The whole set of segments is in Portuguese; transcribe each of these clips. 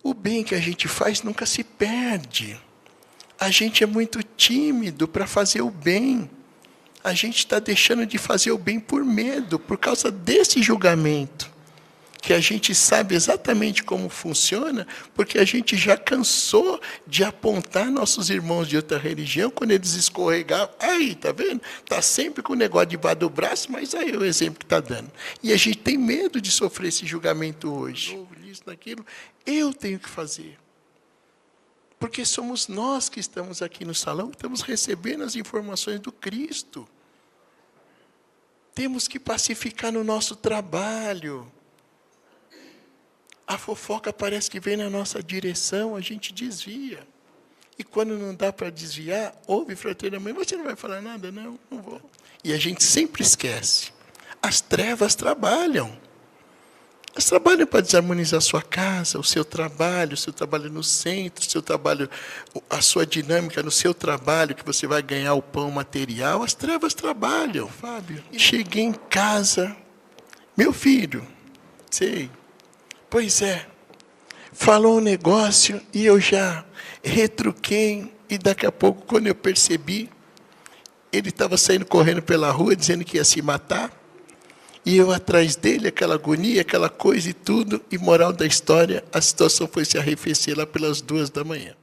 O bem que a gente faz nunca se perde. A gente é muito tímido para fazer o bem. A gente está deixando de fazer o bem por medo, por causa desse julgamento. Que a gente sabe exatamente como funciona, porque a gente já cansou de apontar nossos irmãos de outra religião, quando eles escorregavam. Aí, tá vendo? Está sempre com o negócio debaixo do braço, mas aí é o exemplo que está dando. E a gente tem medo de sofrer esse julgamento hoje. Isso, naquilo, eu tenho que fazer. Porque somos nós que estamos aqui no salão, estamos recebendo as informações do Cristo. Temos que pacificar no nosso trabalho. A fofoca parece que vem na nossa direção, a gente desvia. E quando não dá para desviar, ouve fraternamente, você não vai falar nada? Não, não vou. E a gente sempre esquece. As trevas trabalham. Elas trabalham para desarmonizar a sua casa, o seu trabalho no centro, o seu trabalho, a sua dinâmica no seu trabalho, que você vai ganhar o pão material. As trevas trabalham, Fábio. Cheguei em casa, meu filho, sei, pois é, falou um negócio e eu já retruquei, e daqui a pouco, quando eu percebi, ele estava saindo correndo pela rua, dizendo que ia se matar, e eu atrás dele, aquela agonia, aquela coisa e tudo, e moral da história, a situação foi se arrefecer lá pelas 2h.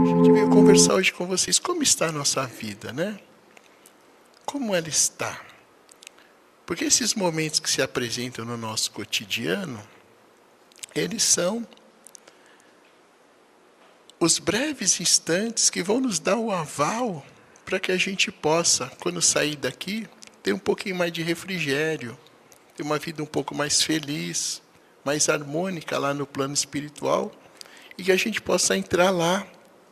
A gente veio conversar hoje com vocês, como está a nossa vida, né? Como ela está? Porque esses momentos que se apresentam no nosso cotidiano, eles são os breves instantes que vão nos dar o aval para que a gente possa, quando sair daqui, ter um pouquinho mais de refrigério, ter uma vida um pouco mais feliz, mais harmônica lá no plano espiritual, e que a gente possa entrar lá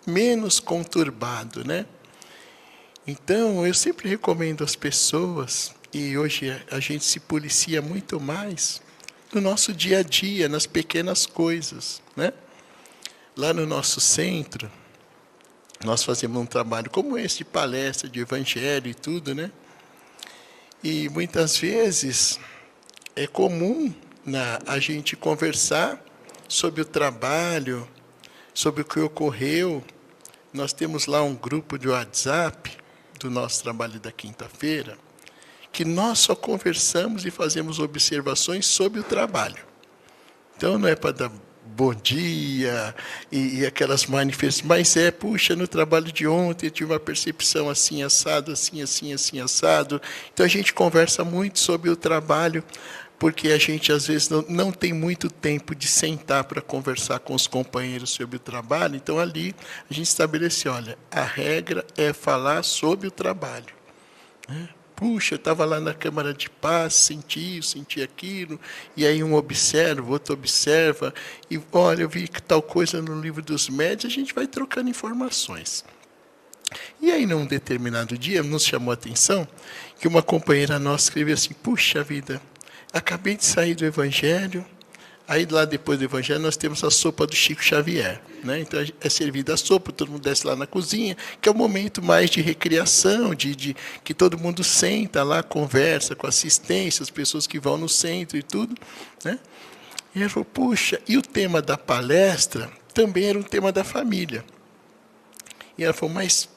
menos conturbado, né? Então, eu sempre recomendo às pessoas, e hoje a gente se policia muito mais, no nosso dia a dia, nas pequenas coisas, né? Lá no nosso centro, nós fazemos um trabalho como esse, de palestra, de evangelho e tudo, né? E muitas vezes é comum a gente conversar sobre o trabalho, sobre o que ocorreu. Nós temos lá um grupo de WhatsApp do nosso trabalho da quinta-feira, que nós só conversamos e fazemos observações sobre o trabalho. Então, não é para dar bom dia, e aquelas manifestações, mas puxa, no trabalho de ontem eu tive uma percepção assim, assado, assim, assado. Então a gente conversa muito sobre o trabalho, porque a gente às vezes não tem muito tempo de sentar para conversar com os companheiros sobre o trabalho, então ali a gente estabeleceu, olha, a regra é falar sobre o trabalho, né? Puxa, eu estava lá na Câmara de Paz, senti aquilo, e aí um observa, o outro observa, e olha, eu vi que tal coisa no livro dos médios, a gente vai trocando informações. E aí, num determinado dia, nos chamou a atenção que uma companheira nossa escreveu assim, puxa vida, acabei de sair do Evangelho, aí lá depois do Evangelho nós temos a sopa do Chico Xavier, né? Então é servida a sopa, todo mundo desce lá na cozinha, que é o momento mais de recriação, de que todo mundo senta lá, conversa com assistência, as pessoas que vão no centro e tudo, né? E ela falou, puxa, e o tema da palestra também era um tema da família. E ela falou, mas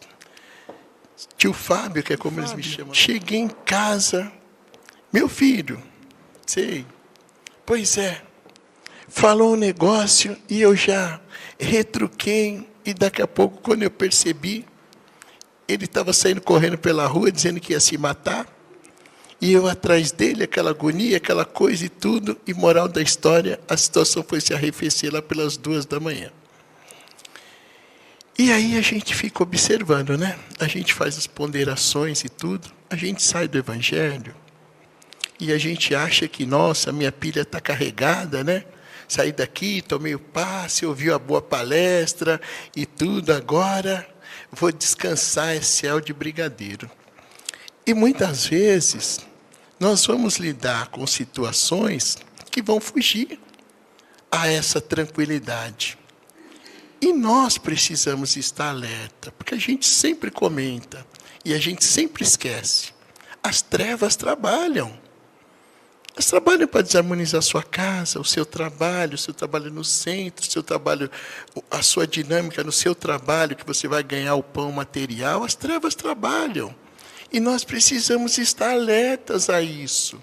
tio Fábio, que é como eles me chamam, cheguei em casa, meu filho, sei, pois é, falou um negócio e eu já retruquei, e daqui a pouco, quando eu percebi, ele estava saindo correndo pela rua, dizendo que ia se matar, e eu atrás dele, aquela agonia, aquela coisa e tudo, e moral da história, a situação foi se arrefecer lá pelas 2h. E aí a gente fica observando, né? A gente faz as ponderações e tudo, a gente sai do Evangelho, e a gente acha que, nossa, minha pilha está carregada, né? Saí daqui, tomei o passe, ouvi a boa palestra e tudo, agora vou descansar esse céu de brigadeiro. E muitas vezes nós vamos lidar com situações que vão fugir a essa tranquilidade. E nós precisamos estar alerta, porque a gente sempre comenta, E a gente sempre esquece. As trevas trabalham. Elas trabalham para desarmonizar a sua casa, o seu trabalho no centro, o seu trabalho, a sua dinâmica no seu trabalho, que você vai ganhar o pão material. As trevas trabalham. E nós precisamos estar alertas a isso.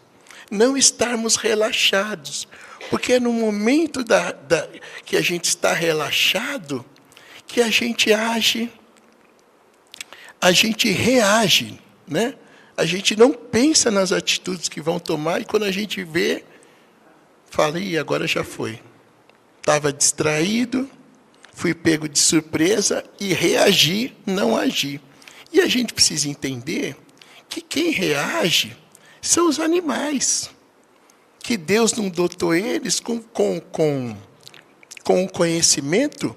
Não estarmos relaxados. Porque é no momento que a gente está relaxado que a gente age, a gente reage, né? A gente não pensa nas atitudes que vão tomar e quando a gente vê, fala, ih, agora já foi. Estava distraído, fui pego de surpresa e reagi, não agi. E a gente precisa entender que quem reage são os animais. Que Deus não dotou eles com o conhecimento,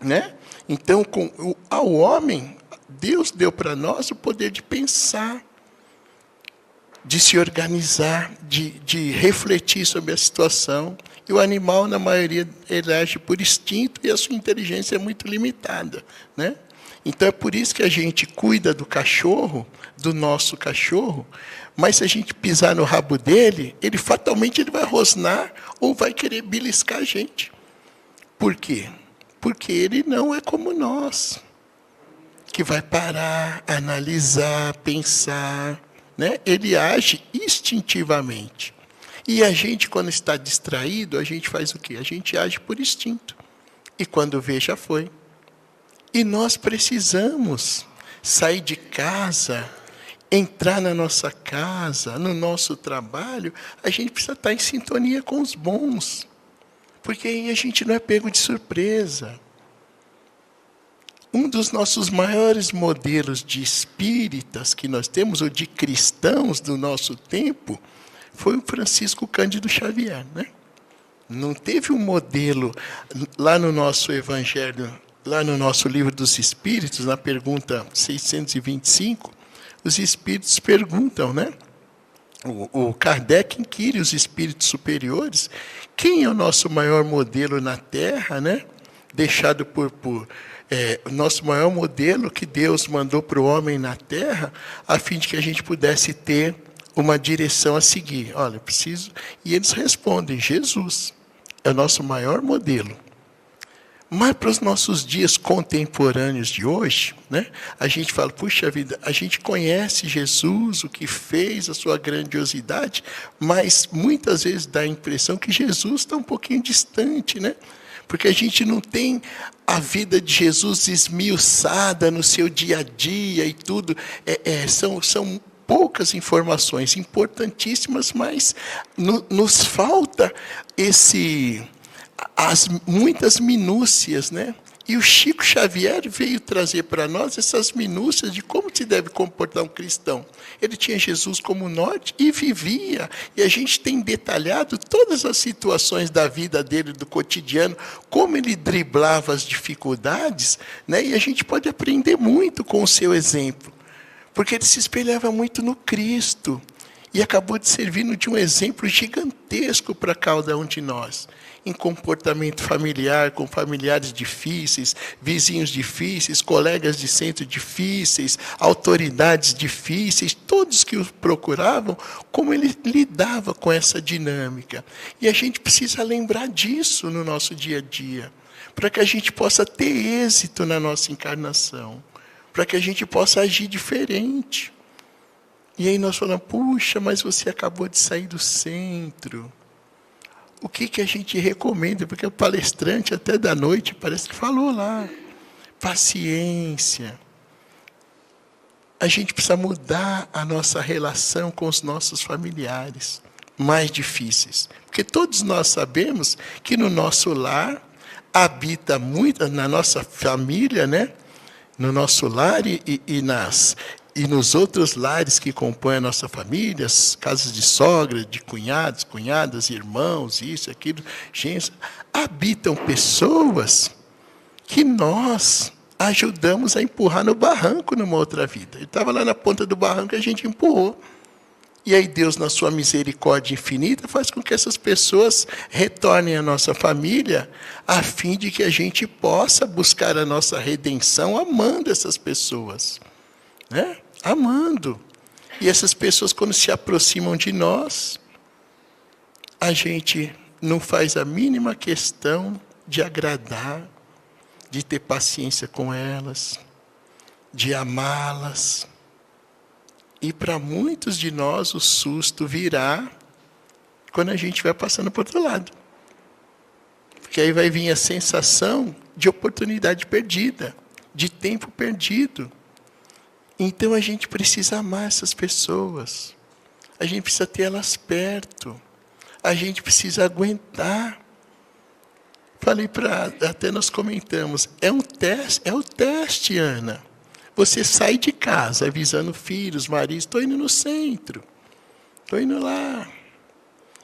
né? Então, ao homem, Deus deu para nós o poder de pensar, de se organizar, de refletir sobre a situação. E o animal, na maioria, ele age por instinto e a sua inteligência é muito limitada, né? Então, é por isso que a gente cuida do cachorro, do nosso cachorro, mas se a gente pisar no rabo dele, fatalmente ele vai rosnar ou vai querer beliscar a gente. Por quê? Porque ele não é como nós, que vai parar, analisar, pensar, né? Ele age instintivamente. E a gente, quando está distraído, a gente faz o quê? A gente age por instinto. E quando vê, já foi. E nós precisamos sair de casa, entrar na nossa casa, no nosso trabalho, a gente precisa estar em sintonia com os bons. Porque aí a gente não é pego de surpresa. Um dos nossos maiores modelos de espíritas que nós temos, ou de cristãos do nosso tempo, foi o Francisco Cândido Xavier, né? Não teve um modelo lá no nosso Evangelho, lá no nosso Livro dos Espíritos, na pergunta 625, os espíritos perguntam, né? O Kardec inquire os espíritos superiores, quem é o nosso maior modelo na Terra, né? Deixado o nosso maior modelo que Deus mandou para o homem na Terra, a fim de que a gente pudesse ter uma direção a seguir. Olha, eu preciso... E eles respondem, Jesus é o nosso maior modelo. Mas para os nossos dias contemporâneos de hoje, né, a gente fala, puxa vida, a gente conhece Jesus, o que fez, a sua grandiosidade, mas muitas vezes dá a impressão que Jesus está um pouquinho distante, né? Porque a gente não tem a vida de Jesus esmiuçada no seu dia a dia e tudo. São poucas informações importantíssimas, mas nos falta muitas minúcias, né? E o Chico Xavier veio trazer para nós essas minúcias de como se deve comportar um cristão. Ele tinha Jesus como norte e vivia. E a gente tem detalhado todas as situações da vida dele, do cotidiano, como ele driblava as dificuldades, né? E a gente pode aprender muito com o seu exemplo. Porque ele se espelhava muito no Cristo. E acabou de servindo de um exemplo gigantesco para cada um de nós. Em comportamento familiar, com familiares difíceis, vizinhos difíceis, colegas de centro difíceis, autoridades difíceis, todos que o procuravam, como ele lidava com essa dinâmica. E a gente precisa lembrar disso no nosso dia a dia, para que a gente possa ter êxito na nossa encarnação, para que a gente possa agir diferente. E aí nós falamos, puxa, mas você acabou de sair do centro. O que a gente recomenda? Porque o palestrante até da noite parece que falou lá. Paciência. A gente precisa mudar a nossa relação com os nossos familiares mais difíceis. Porque todos nós sabemos que no nosso lar habita muito, na nossa família, né? No nosso lar e nos outros lares que compõem a nossa família, as casas de sogra, de cunhados, cunhadas, irmãos, isso, aquilo, gente, habitam pessoas que nós ajudamos a empurrar no barranco numa outra vida. Ele estava lá na ponta do barranco e a gente empurrou. E aí Deus, na sua misericórdia infinita, faz com que essas pessoas retornem à nossa família, a fim de que a gente possa buscar a nossa redenção amando essas pessoas. né? Amando. E essas pessoas, quando se aproximam de nós, a gente não faz a mínima questão de agradar, de ter paciência com elas, de amá-las. E para muitos de nós o susto virá quando a gente vai passando para o outro lado. Porque aí vai vir a sensação de oportunidade perdida, de tempo perdido. Então a gente precisa amar essas pessoas. A gente precisa ter elas perto. A gente precisa aguentar. Falei até nós comentamos, é o teste, Ana. Você sai de casa avisando filhos, maridos, estou indo no centro, estou indo lá.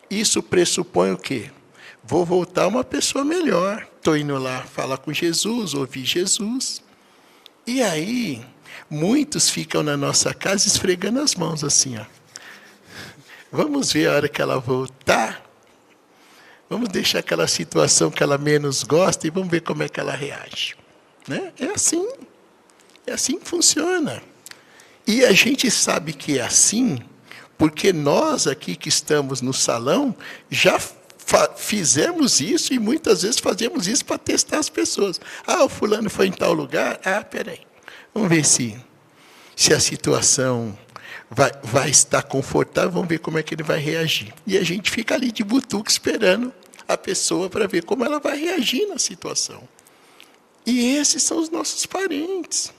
Isso pressupõe o quê? Vou voltar uma pessoa melhor. Estou indo lá falar com Jesus, ouvir Jesus. E aí, muitos ficam na nossa casa esfregando as mãos assim, ó. Vamos ver a hora que ela voltar. Vamos deixar aquela situação que ela menos gosta e vamos ver como é que ela reage. Né? É assim que funciona. E a gente sabe que é assim, porque nós aqui que estamos no salão, já fizemos isso e muitas vezes fazemos isso para testar as pessoas. O fulano foi em tal lugar? Peraí. Vamos ver se a situação vai estar confortável, vamos ver como é que ele vai reagir. E a gente fica ali de butuca esperando a pessoa para ver como ela vai reagir na situação. E esses são os nossos parentes.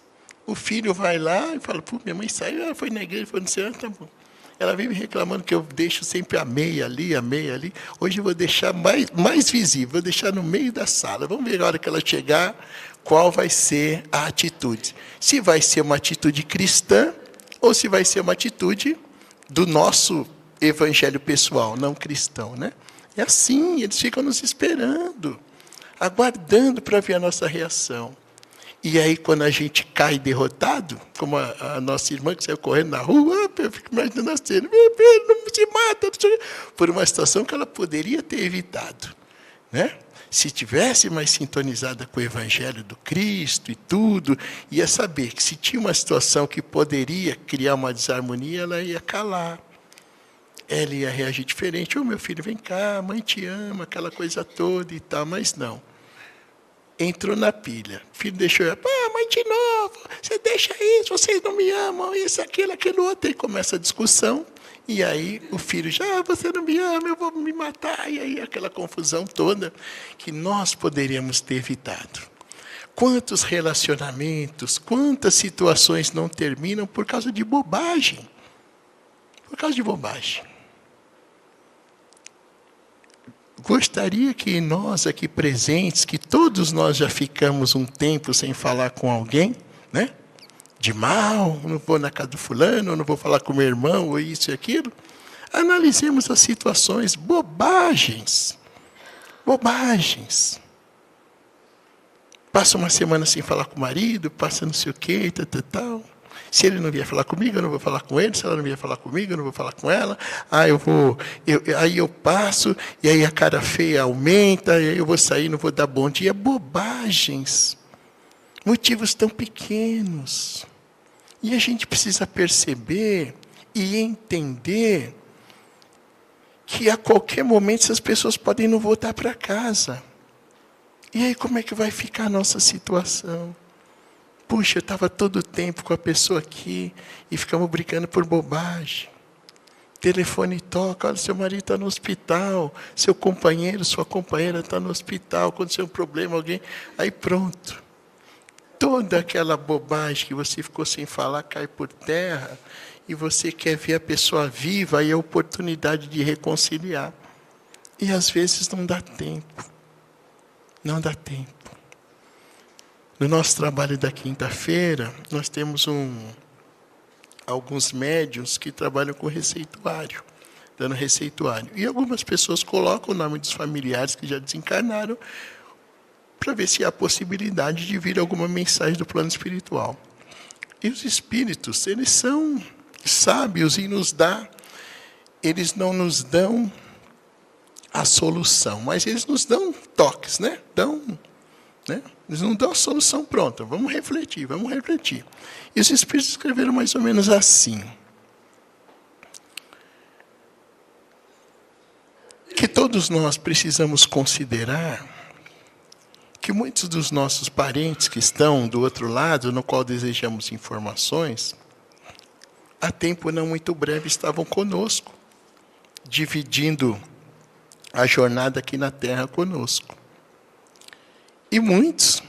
O filho vai lá e fala, minha mãe saiu, ela foi na igreja, foi no céu, tá bom. Ela vem me reclamando que eu deixo sempre a meia ali. Hoje eu vou deixar mais visível, vou deixar no meio da sala. Vamos ver na hora que ela chegar, qual vai ser a atitude. Se vai ser uma atitude cristã, ou se vai ser uma atitude do nosso evangelho pessoal, não cristão, né? É assim, eles ficam nos esperando, aguardando para ver a nossa reação. E aí, quando a gente cai derrotado, como a nossa irmã que saiu correndo na rua, eu fico imaginando a cena, não se mata, por uma situação que ela poderia ter evitado, né? Se tivesse mais sintonizada com o Evangelho do Cristo e tudo, ia saber que se tinha uma situação que poderia criar uma desarmonia, ela ia calar. Ela ia reagir diferente. Meu filho, vem cá, a mãe te ama, aquela coisa toda e tal, mas não. Entrou na pilha. O filho deixou ela, mãe, de novo, você deixa isso, vocês não me amam, isso, aquilo outro. E começa a discussão. E aí o filho já, você não me ama, eu vou me matar. E aí aquela confusão toda que nós poderíamos ter evitado. Quantos relacionamentos, quantas situações não terminam por causa de bobagem. Por causa de bobagem. Gostaria que nós aqui presentes, que todos nós já ficamos um tempo sem falar com alguém, né? De mal, não vou na casa do fulano, não vou falar com meu irmão, ou isso e aquilo. Analisemos as situações, bobagens. Passa uma semana sem falar com o marido, passa não sei o quê, tal. Se ele não vier falar comigo, eu não vou falar com ele. Se ela não vier falar comigo, eu não vou falar com ela. Aí eu passo, e aí a cara feia aumenta, e aí eu vou sair, não vou dar bom dia. Bobagens. Motivos tão pequenos. E a gente precisa perceber e entender que a qualquer momento essas pessoas podem não voltar para casa. E aí como é que vai ficar a nossa situação? Puxa, eu estava todo o tempo com a pessoa aqui e ficamos brincando por bobagem. Telefone toca, olha, seu marido está no hospital, seu companheiro, sua companheira está no hospital, aconteceu um problema, alguém... Aí pronto. Toda aquela bobagem que você ficou sem falar cai por terra e você quer ver a pessoa viva e a oportunidade de reconciliar. E às vezes não dá tempo. Não dá tempo. No nosso trabalho da quinta-feira, nós temos alguns médiuns que trabalham com receituário, dando receituário. E algumas pessoas colocam o nome dos familiares que já desencarnaram para ver se há possibilidade de vir alguma mensagem do plano espiritual. E os espíritos, eles são sábios e eles não nos dão a solução, mas eles nos dão toques, né? Eles não dão a solução pronta. Vamos refletir, vamos refletir. E os Espíritos escreveram mais ou menos assim. Que todos nós precisamos considerar que muitos dos nossos parentes que estão do outro lado, no qual desejamos informações, há tempo não muito breve estavam conosco, dividindo a jornada aqui na Terra conosco. E muitos,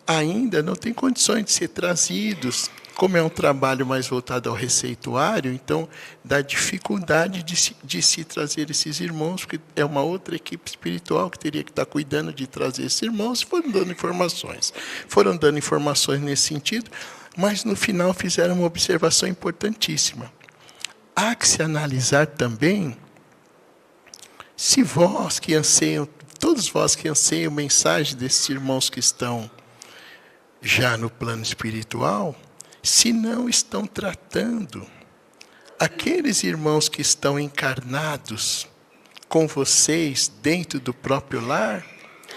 ainda não têm condições de ser trazidos. Como é um trabalho mais voltado ao receituário, então dá dificuldade de se trazer esses irmãos, porque é uma outra equipe espiritual que teria que estar cuidando de trazer esses irmãos, e foram dando informações. Foram dando informações nesse sentido, mas no final fizeram uma observação importantíssima. Há que se analisar também se vós que anseiam, todos vós que anseiam mensagem desses irmãos que estão já no plano espiritual, se não estão tratando aqueles irmãos que estão encarnados com vocês dentro do próprio lar,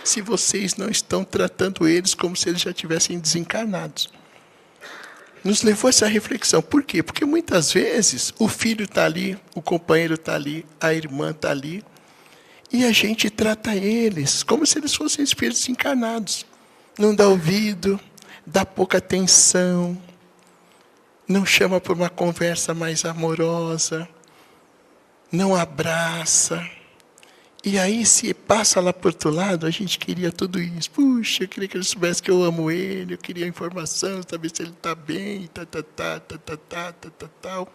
se vocês não estão tratando eles como se eles já tivessem desencarnados. Nos levou essa reflexão. Por quê? Porque muitas vezes o filho está ali, o companheiro está ali, a irmã está ali, e a gente trata eles como se eles fossem espíritos encarnados. Não dá ouvido, dá pouca atenção, não chama por uma conversa mais amorosa, não abraça. E aí, se passa lá para o outro lado, a gente queria tudo isso. Puxa, eu queria que ele soubesse que eu amo ele, eu queria informação, saber se ele está bem, tal.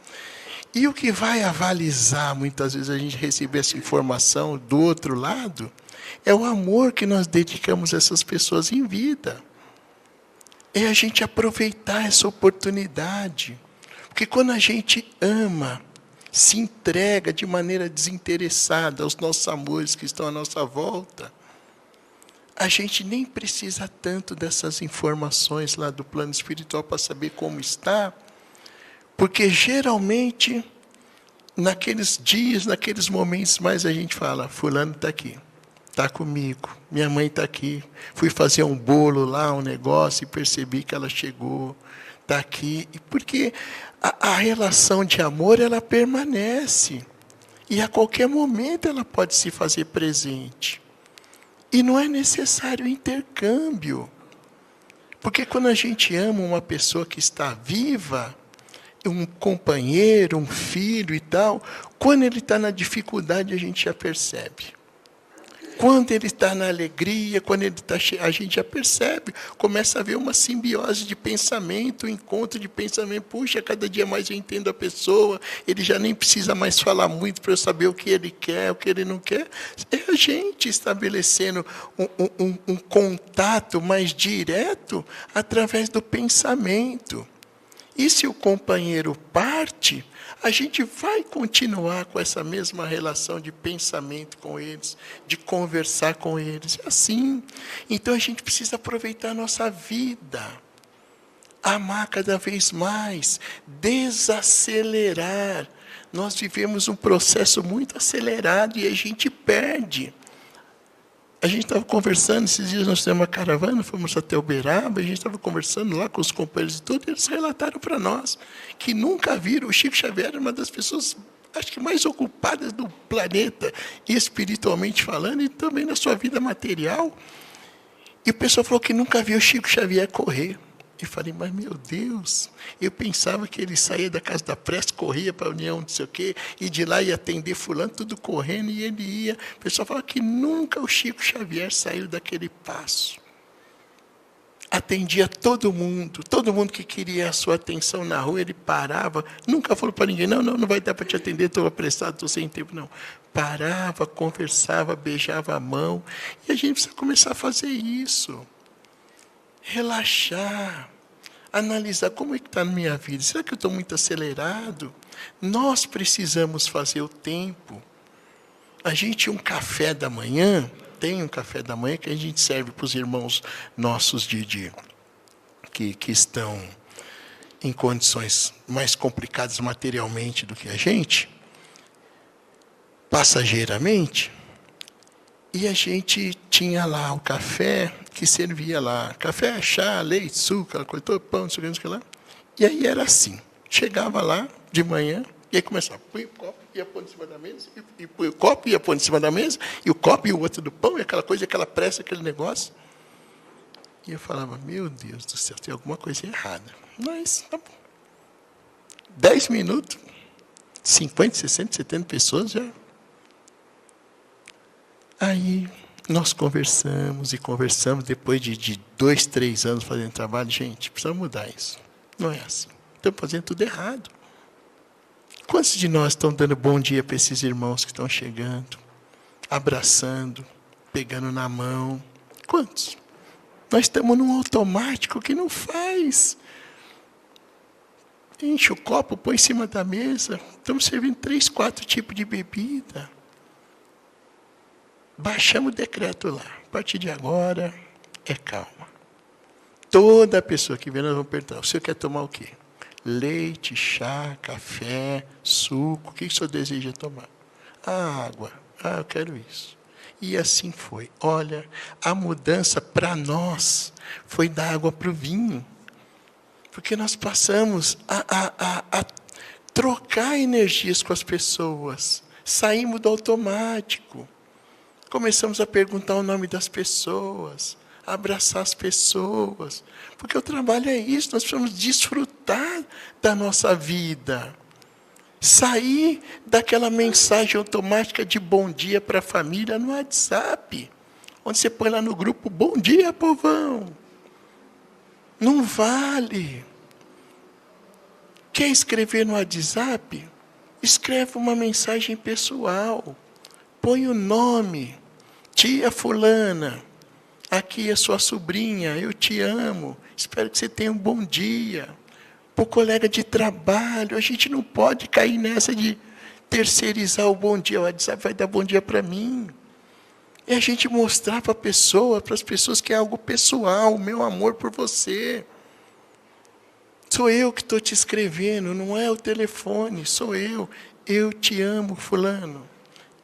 E o que vai avalizar, muitas vezes, a gente receber essa informação do outro lado, é o amor que nós dedicamos a essas pessoas em vida. É a gente aproveitar essa oportunidade. Porque quando a gente ama, se entrega de maneira desinteressada aos nossos amores que estão à nossa volta, a gente nem precisa tanto dessas informações lá do plano espiritual para saber como está, porque geralmente, naqueles dias, naqueles momentos mais a gente fala, fulano está aqui. Está comigo, minha mãe está aqui, fui fazer um bolo lá, um negócio, e percebi que ela chegou, está aqui. Porque a relação de amor, ela permanece. E a qualquer momento ela pode se fazer presente. E não é necessário intercâmbio. Porque quando a gente ama uma pessoa que está viva, um companheiro, um filho e tal, quando ele está na dificuldade, a gente já percebe. Quando ele está na alegria, quando ele está cheio, a gente já percebe, começa a haver uma simbiose de pensamento, um encontro de pensamento. Puxa, cada dia mais eu entendo a pessoa, ele já nem precisa mais falar muito para eu saber o que ele quer, o que ele não quer. É a gente estabelecendo um contato mais direto através do pensamento. E se o companheiro parte, a gente vai continuar com essa mesma relação de pensamento com eles, de conversar com eles. É assim. Então a gente precisa aproveitar a nossa vida, amar cada vez mais, desacelerar. Nós vivemos um processo muito acelerado e a gente perde. A gente estava conversando, esses dias nós fizemos uma caravana, fomos até Uberaba, a gente estava conversando lá com os companheiros e tudo, e eles relataram para nós que nunca viram. O Chico Xavier era uma das pessoas, acho que mais ocupadas do planeta, espiritualmente falando, e também na sua vida material. E o pessoal falou que nunca viu o Chico Xavier correr. Eu falei, mas meu Deus, eu pensava que ele saía da casa da prece, corria para a União, não sei o quê, e de lá ia atender fulano, tudo correndo, e ele ia. O pessoal fala que nunca o Chico Xavier saiu daquele passo. Atendia todo mundo que queria a sua atenção na rua, ele parava, nunca falou para ninguém, não vai dar para te atender, estou apressado, estou sem tempo, não. Parava, conversava, beijava a mão, e a gente precisa começar a fazer isso. Relaxar, analisar como é que está na minha vida. Será que eu estou muito acelerado? Nós precisamos fazer o tempo. A gente, um café da manhã, tem um café da manhã que a gente serve para os irmãos nossos que estão em condições mais complicadas materialmente do que a gente, passageiramente, e a gente tinha lá o café que servia lá. Café, chá, leite, suco, aquela coisa toda, pão, não sei o que lá. E aí era assim. Chegava lá de manhã, e aí começava, põe o copo, ia pôr em cima da mesa, e põe o copo, ia pôr em cima da mesa, e o copo e o outro do pão, e aquela coisa, aquela pressa, aquele negócio. E eu falava, meu Deus do céu, tem alguma coisa errada. Mas, tá bom. 10 minutos, 50, 60, 70 pessoas já. Aí nós conversamos e conversamos, depois de 2, 3 anos fazendo trabalho, gente, precisa mudar isso. Não é assim. Estamos fazendo tudo errado. Quantos de nós estão dando bom dia para esses irmãos que estão chegando, abraçando, pegando na mão? Quantos? Nós estamos num automático que não faz. Enche o copo, põe em cima da mesa. Estamos servindo 3, 4 tipos de bebida. Baixamos o decreto lá. A partir de agora, é calma. Toda pessoa que vem, nós vamos perguntar, o senhor quer tomar o quê? Leite, chá, café, suco, o que o senhor deseja tomar? Água. Eu quero isso. E assim foi. Olha, a mudança para nós foi da água para o vinho. Porque nós passamos a trocar energias com as pessoas. Saímos do automático. Começamos a perguntar o nome das pessoas, a abraçar as pessoas. Porque o trabalho é isso, nós precisamos desfrutar da nossa vida. Sair daquela mensagem automática de bom dia para a família no WhatsApp. Onde você põe lá no grupo, bom dia, povão. Não vale. Quer escrever no WhatsApp? Escreve uma mensagem pessoal. Põe o nome. Tia fulana, aqui é sua sobrinha, eu te amo. Espero que você tenha um bom dia. Para o colega de trabalho, a gente não pode cair nessa de terceirizar o bom dia. O WhatsApp vai dar bom dia para mim. É a gente mostrar para as pessoas que é algo pessoal, o meu amor por você. Sou eu que estou te escrevendo, não é o telefone, sou eu. Eu te amo, fulano.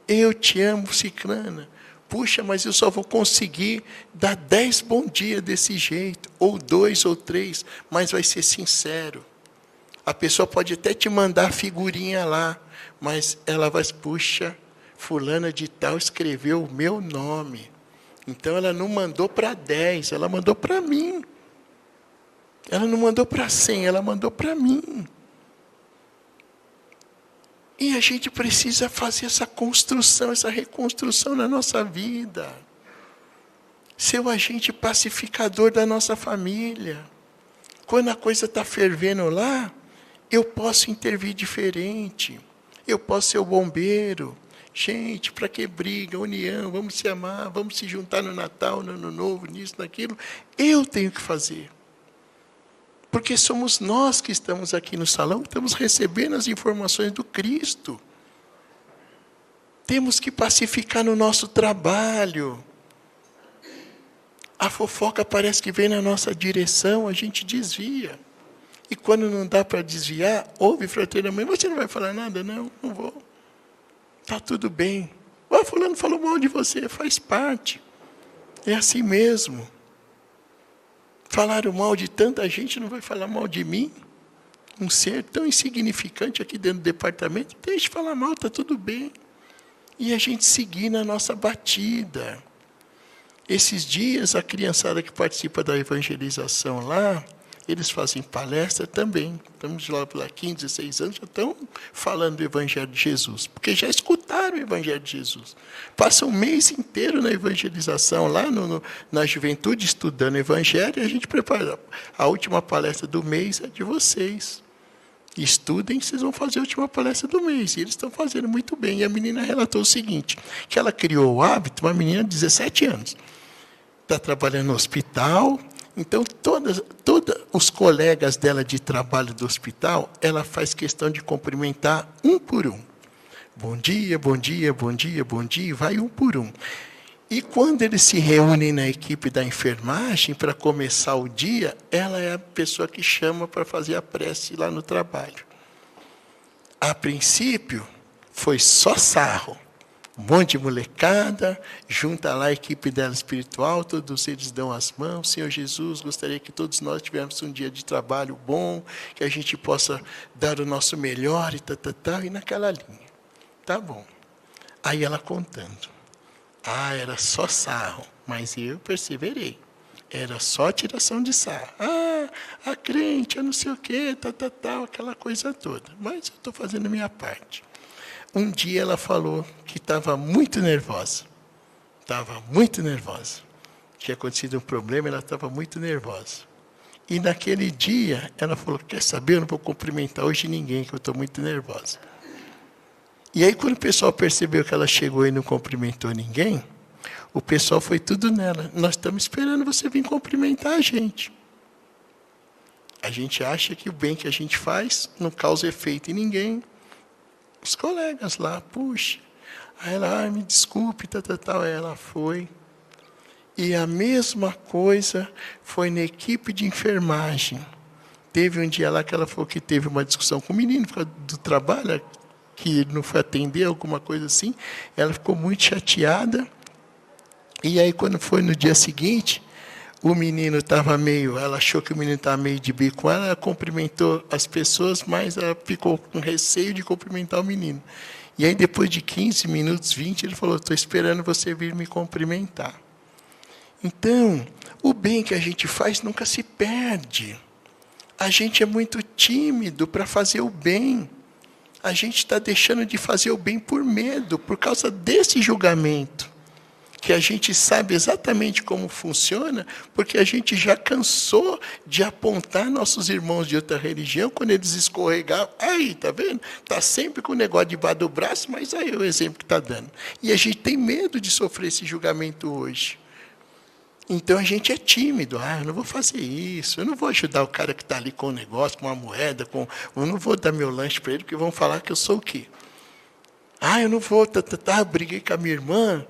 Eu te amo, ciclana. Puxa, mas eu só vou conseguir dar 10 bom dia desse jeito, ou 2 ou 3, mas vai ser sincero. A pessoa pode até te mandar a figurinha lá, mas ela vai, puxa, fulana de tal escreveu o meu nome. Então ela não mandou para 10, ela mandou para mim. Ela não mandou para 100, ela mandou para mim. E a gente precisa fazer essa construção, essa reconstrução na nossa vida. Ser o agente pacificador da nossa família. Quando a coisa está fervendo lá, eu posso intervir diferente. Eu posso ser o bombeiro. Gente, para que briga, união, vamos se amar, vamos se juntar no Natal, no Ano Novo, nisso, naquilo. Eu tenho que fazer. Porque somos nós que estamos aqui no salão, que estamos recebendo as informações do Cristo. Temos que pacificar no nosso trabalho. A fofoca parece que vem na nossa direção, a gente desvia. E quando não dá para desviar, ouve fraternamente, você não vai falar nada? Não vou. Está tudo bem. Fulano falou mal de você, faz parte. É assim mesmo. Falaram mal de tanta gente, não vai falar mal de mim? Um ser tão insignificante aqui dentro do departamento, deixe de falar mal, está tudo bem. E a gente seguir na nossa batida. Esses dias, a criançada que participa da evangelização lá, eles fazem palestra também. Estamos lá por 15, 16 anos, já estão falando do Evangelho de Jesus. Porque já escutaram o Evangelho de Jesus. Passam um mês inteiro na evangelização, lá na juventude, estudando o Evangelho, e a gente prepara. A última palestra do mês é de vocês. Estudem, vocês vão fazer a última palestra do mês. E eles estão fazendo muito bem. E a menina relatou o seguinte, que ela criou o hábito, uma menina de 17 anos. Está trabalhando no hospital. Então, todos os colegas dela de trabalho do hospital, ela faz questão de cumprimentar um por um. Bom dia, bom dia, bom dia, bom dia, vai um por um. E quando eles se reúnem na equipe da enfermagem para começar o dia, ela é a pessoa que chama para fazer a prece lá no trabalho. A princípio, foi só sarro. Um monte de molecada, junta lá a equipe dela espiritual, todos eles dão as mãos. Senhor Jesus, gostaria que todos nós tivéssemos um dia de trabalho bom, que a gente possa dar o nosso melhor e naquela linha. Tá bom. Aí ela contando. Era só sarro, mas eu perseverei. Era só tiração de sarro. A crente, eu não sei o quê, aquela coisa toda. Mas eu estou fazendo a minha parte. Um dia ela falou que estava muito nervosa. Estava muito nervosa. Tinha acontecido um problema, ela estava muito nervosa. E naquele dia, ela falou, quer saber, eu não vou cumprimentar hoje ninguém, que eu estou muito nervosa. E aí, quando o pessoal percebeu que ela chegou e não cumprimentou ninguém, o pessoal foi tudo nela. Nós estamos esperando você vir cumprimentar a gente. A gente acha que o bem que a gente faz não causa efeito em ninguém. Os colegas lá, puxa. Aí ela, me desculpe, Aí ela foi. E a mesma coisa foi na equipe de enfermagem. Teve um dia lá que ela falou que teve uma discussão com o menino do trabalho, que ele não foi atender, alguma coisa assim. Ela ficou muito chateada. E aí, quando foi no dia seguinte, o menino estava ela achou que o menino estava meio de bico com ela, ela cumprimentou as pessoas, mas ela ficou com receio de cumprimentar o menino. E aí, depois de 15 minutos, 20, ele falou, estou esperando você vir me cumprimentar. Então, o bem que a gente faz nunca se perde. A gente é muito tímido para fazer o bem. A gente está deixando de fazer o bem por medo, por causa desse julgamento. Que a gente sabe exatamente como funciona, porque a gente já cansou de apontar nossos irmãos de outra religião, quando eles escorregavam, aí, tá vendo? Está sempre com o negócio debaixo do braço, mas aí é o exemplo que está dando. E a gente tem medo de sofrer esse julgamento hoje. Então a gente é tímido, eu não vou fazer isso, eu não vou ajudar o cara que está ali com um negócio, com uma moeda, eu não vou dar meu lanche para ele, porque vão falar que eu sou o quê? Eu não vou, eu briguei com a minha irmã,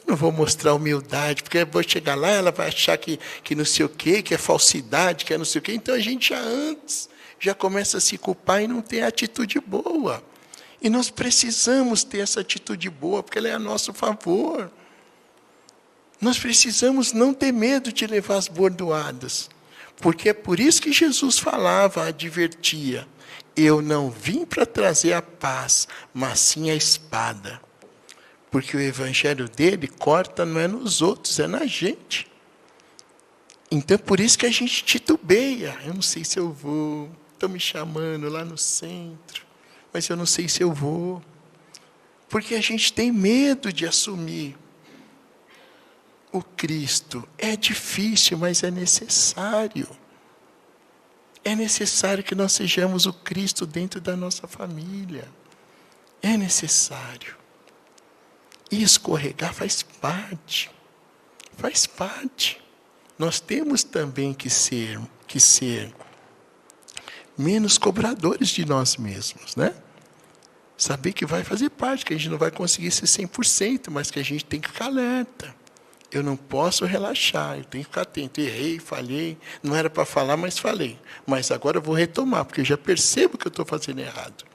não vou mostrar humildade, porque eu vou chegar lá, ela vai achar que não sei o quê, que é falsidade, que é não sei o quê. Então, a gente já começa a se culpar e não tem atitude boa. E nós precisamos ter essa atitude boa, porque ela é a nosso favor. Nós precisamos não ter medo de levar as bordoadas, porque é por isso que Jesus falava, advertia, eu não vim para trazer a paz, mas sim a espada. Porque o evangelho dele corta não é nos outros, é na gente. Então, por isso que a gente titubeia. Eu não sei se eu vou. Estão me chamando lá no centro, mas eu não sei se eu vou. Porque a gente tem medo de assumir o Cristo. É difícil, mas é necessário. É necessário que nós sejamos o Cristo dentro da nossa família. É necessário. E escorregar faz parte. Faz parte. Nós temos também que ser menos cobradores de nós mesmos, né? Saber que vai fazer parte, que a gente não vai conseguir ser 100%, mas que a gente tem que ficar alerta. Eu não posso relaxar, eu tenho que ficar atento. Errei, falhei, não era para falar, mas falei. Mas agora eu vou retomar, porque eu já percebo que eu estou fazendo errado.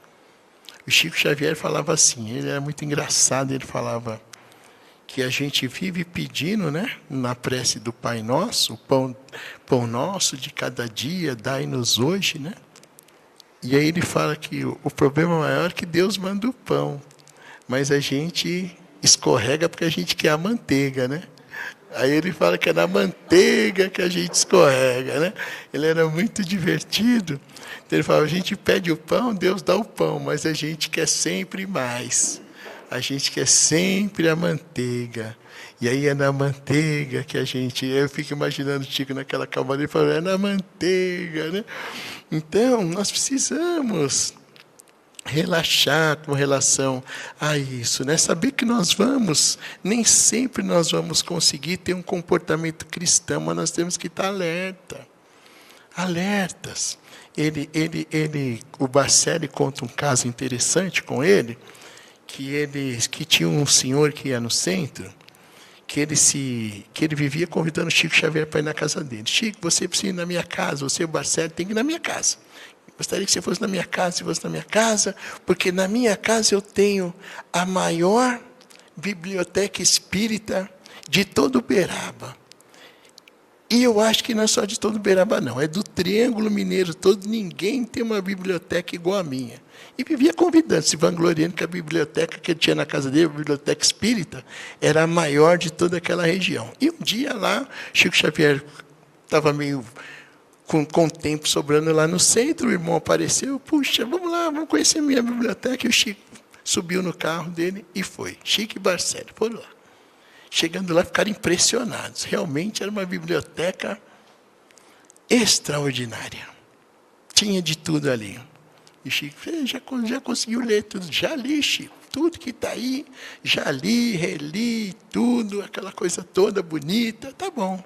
O Chico Xavier falava assim, ele era muito engraçado, ele falava que a gente vive pedindo, né, na prece do Pai Nosso, o pão nosso de cada dia, dai-nos hoje, né? E aí ele fala que o problema maior é que Deus manda o pão, mas a gente escorrega porque a gente quer a manteiga, né? Aí ele fala que é na manteiga que a gente escorrega, né? Ele era muito divertido. Então ele fala, a gente pede o pão, Deus dá o pão, mas a gente quer sempre mais. A gente quer sempre a manteiga. E aí é na manteiga que a gente... Eu fico imaginando o Chico naquela calmaria, falando, é na manteiga, né? Então, nós precisamos relaxar com relação a isso, né? Saber que nem sempre nós vamos conseguir ter um comportamento cristão, mas nós temos que estar alertas. O Bacelli conta um caso interessante com ele, que tinha um senhor que ia no centro, que ele vivia convidando o Chico Xavier para ir na casa dele. Chico, você precisa ir na minha casa, você, o Bacelli, tem que ir na minha casa. Gostaria que você fosse na minha casa, porque na minha casa eu tenho a maior Biblioteca Espírita de todo Uberaba. E eu acho que não é só de todo Uberaba, não. É do Triângulo Mineiro todo. Ninguém tem uma biblioteca igual a minha. E vivia convidando, se vangloriando que a biblioteca que ele tinha na casa dele, a biblioteca espírita, era a maior de toda aquela região. E um dia lá, Chico Xavier estava meio com tempo sobrando lá no centro, o irmão apareceu, puxa, vamos lá, vamos conhecer minha biblioteca. E o Chico subiu no carro dele e foi. Chico e Barcelo foram lá. Chegando lá, ficaram impressionados. Realmente era uma biblioteca extraordinária. Tinha de tudo ali. E Chico já conseguiu ler tudo. Já li, Chico. Tudo que está aí, já li, reli, tudo, aquela coisa toda bonita. Tá bom.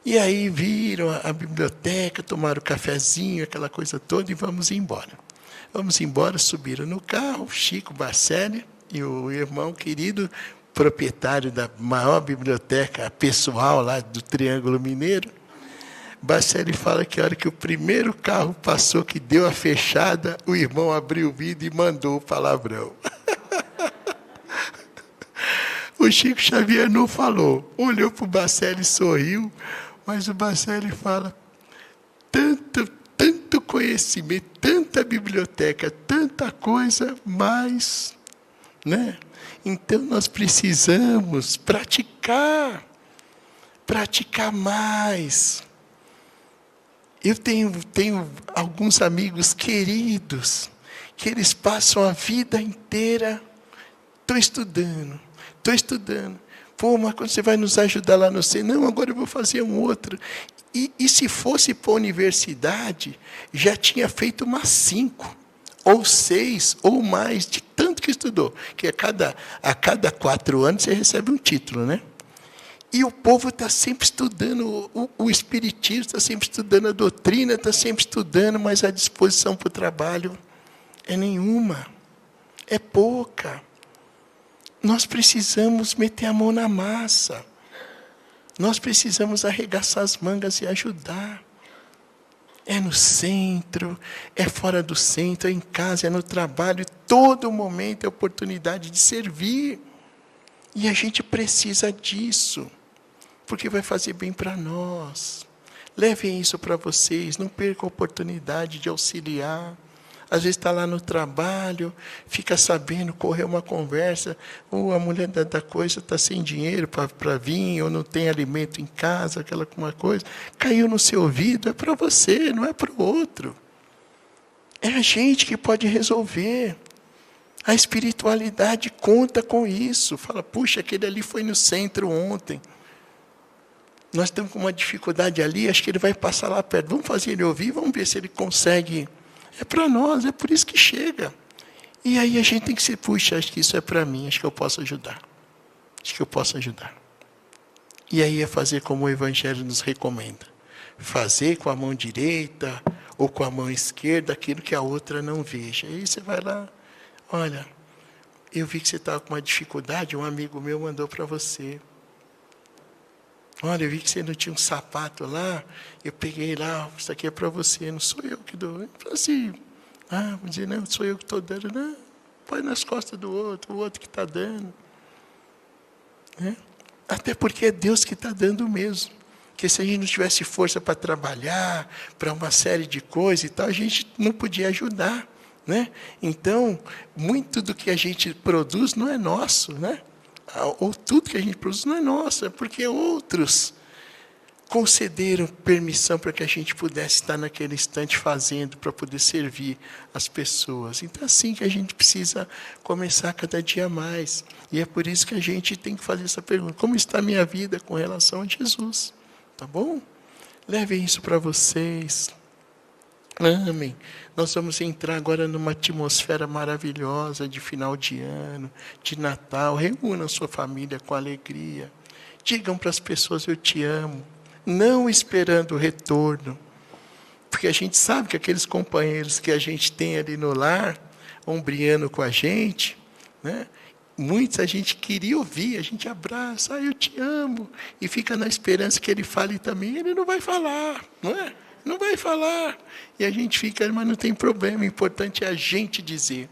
E aí viram a biblioteca, tomaram o cafezinho, aquela coisa toda, e vamos embora. Vamos embora, subiram no carro, Chico, Barcelo e o irmão querido, proprietário da maior biblioteca pessoal lá do Triângulo Mineiro. Barcelo fala que a hora que o primeiro carro passou, que deu a fechada, o irmão abriu o vidro e mandou o palavrão. O Chico Xavier não falou, olhou para o Barcelo e sorriu, mas o Barcelo fala, tanto conhecimento, tanta biblioteca, tanta coisa, mas, né? Então nós precisamos praticar mais. Eu tenho alguns amigos queridos que eles passam a vida inteira, estou estudando. Pô, mas quando você vai nos ajudar lá no centro? Não, agora eu vou fazer um outro. E se fosse para a universidade, já tinha feito umas 5, ou 6, ou mais, de tanto que estudou. Que a cada 4 anos você recebe um título, né? E o povo está sempre estudando, o espiritismo está sempre estudando, a doutrina está sempre estudando, mas a disposição para o trabalho é nenhuma, é pouca. Nós precisamos meter a mão na massa. Nós precisamos arregaçar as mangas e ajudar. É no centro, é fora do centro, é em casa, é no trabalho. Todo momento é oportunidade de servir. E a gente precisa disso, porque vai fazer bem para nós. Levem isso para vocês, não percam a oportunidade de auxiliar. Às vezes está lá no trabalho, fica sabendo, correr uma conversa, ou a mulher da coisa está sem dinheiro para vir, ou não tem alimento em casa, aquela coisa. Caiu no seu ouvido, é para você, não é para o outro. É a gente que pode resolver. A espiritualidade conta com isso. Fala, puxa, aquele ali foi no centro ontem. Nós estamos com uma dificuldade ali, acho que ele vai passar lá perto. Vamos fazer ele ouvir, vamos ver se ele consegue. É para nós, é por isso que chega. E aí a gente tem que se, puxa, acho que isso é para mim, acho que eu posso ajudar. E aí é fazer como o Evangelho nos recomenda. Fazer com a mão direita ou com a mão esquerda aquilo que a outra não veja. E aí você vai lá, olha, eu vi que você estava com uma dificuldade, um amigo meu mandou para você. Olha, eu vi que você não tinha um sapato lá, eu peguei lá, isso aqui é para você, não sou eu que dou. Eu falei assim, vou dizer, não, sou eu que estou dando. Não, põe nas costas do outro, o outro que está dando. Né? Até porque é Deus que está dando mesmo. Porque se a gente não tivesse força para trabalhar, para uma série de coisas e tal, a gente não podia ajudar. Né? Então, muito do que a gente produz não é nosso, né? Ou tudo que a gente produz não é nosso, é porque outros concederam permissão para que a gente pudesse estar naquele instante fazendo, para poder servir as pessoas. Então é assim que a gente precisa começar cada dia mais. E é por isso que a gente tem que fazer essa pergunta, como está a minha vida com relação a Jesus? Tá bom? Levem isso para vocês. Amém. Nós vamos entrar agora numa atmosfera maravilhosa de final de ano, de Natal. Reúnam sua família com alegria. Digam para as pessoas, eu te amo. Não esperando o retorno. Porque a gente sabe que aqueles companheiros que a gente tem ali no lar, ombreando com a gente, né? Muitos a gente queria ouvir, a gente abraça, eu te amo. E fica na esperança que ele fale também. Ele não vai falar, não é? Não vai falar. E a gente fica, mas não tem problema, o importante é a gente dizer.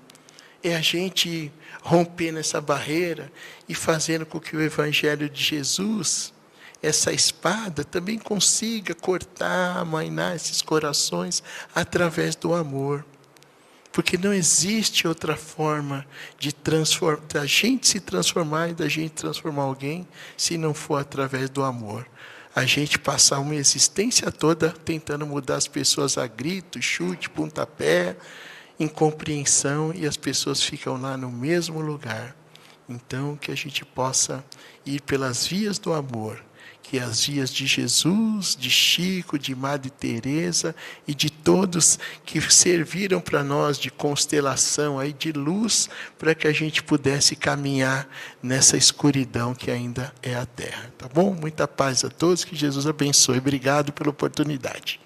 é a gente rompendo essa barreira e fazendo com que o Evangelho de Jesus, essa espada, também consiga cortar, amainar esses corações através do amor. Porque não existe outra forma da gente se transformar e da gente transformar alguém, se não for através do amor. A gente passar uma existência toda tentando mudar as pessoas a grito, chute, pontapé, incompreensão, e as pessoas ficam lá no mesmo lugar. Então, que a gente possa ir pelas vias do amor, que é as vias de Jesus, de Chico, de Madre Teresa e de todos que serviram para nós de constelação, aí, de luz, para que a gente pudesse caminhar nessa escuridão que ainda é a Terra. Tá bom? Muita paz a todos, que Jesus abençoe. Obrigado pela oportunidade.